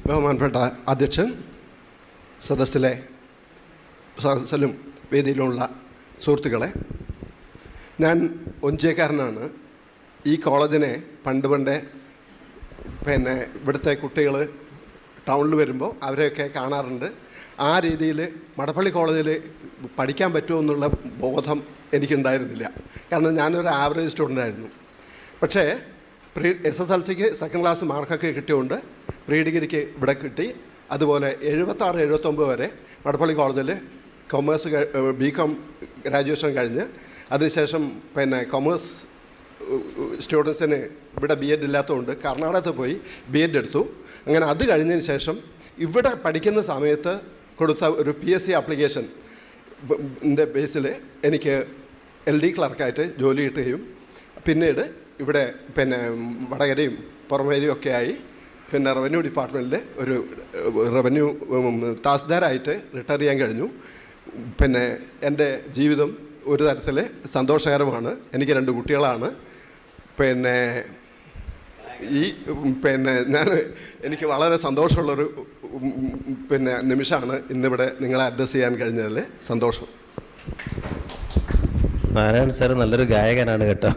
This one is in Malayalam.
ബഹുമാനപ്പെട്ട അധ്യക്ഷൻ, സദസ്സിലും വേദിയിലുമുള്ള സുഹൃത്തുക്കളെ, ഞാൻ ഒഞ്ചേക്കാരനാണ്. ഈ കോളേജിനെ പണ്ടേ ഇവിടുത്തെ കുട്ടികൾ ടൗണിൽ വരുമ്പോൾ അവരെയൊക്കെ കാണാറുണ്ട്. ആ രീതിയിൽ മടപ്പള്ളി കോളേജിൽ പഠിക്കാൻ പറ്റുമോ എന്നുള്ള ബോധം എനിക്കുണ്ടായിരുന്നില്ല. കാരണം ഞാനൊരു ആവറേജ് സ്റ്റുഡൻ്റായിരുന്നു. പക്ഷേ SSLCക്ക് സെക്കൻഡ് ക്ലാസ് മാർക്കൊക്കെ കിട്ടിയതുകൊണ്ട് പ്രീ ഡിഗ്രിക്ക് ഇവിടെ കിട്ടി. അതുപോലെ 76-79 വരെ മടപ്പള്ളി കോളേജിൽ കൊമേഴ്സ് BCom ഗ്രാജുവേഷൻ കഴിഞ്ഞ് അതിനുശേഷം കൊമേഴ്സ് സ്റ്റുഡൻസിന് ഇവിടെ BEd ഇല്ലാത്തതുകൊണ്ട് കർണാടകത്തിൽ പോയി BEd എടുത്തു. അങ്ങനെ അത് കഴിഞ്ഞതിന് ശേഷം ഇവിടെ പഠിക്കുന്ന സമയത്ത് കൊടുത്ത ഒരു PSC ആപ്ലിക്കേഷൻ ബേസിൽ എനിക്ക് LD ക്ലർക്കായിട്ട് ജോലി കിട്ടുകയും പിന്നീട് ഇവിടെ വടകരയും പുറമേരിയും ഒക്കെ ആയി റവന്യൂ ഡിപ്പാർട്ട്മെൻറ്റിൽ ഒരു റവന്യൂ താസ്ദാരായിട്ട് റിട്ടയർ ചെയ്യാൻ കഴിഞ്ഞു. എൻ്റെ ജീവിതം ഒരു തരത്തിൽ സന്തോഷകരമാണ്. എനിക്ക് 2 കുട്ടികളാണ്. എനിക്ക് വളരെ സന്തോഷമുള്ളൊരു നിമിഷമാണ് ഇന്നിവിടെ നിങ്ങളെ അഡ്രസ്സ് ചെയ്യാൻ കഴിഞ്ഞതിൽ സന്തോഷം. നാരായണൻ സാർ നല്ലൊരു ഗായകനാണ് കേട്ടോ.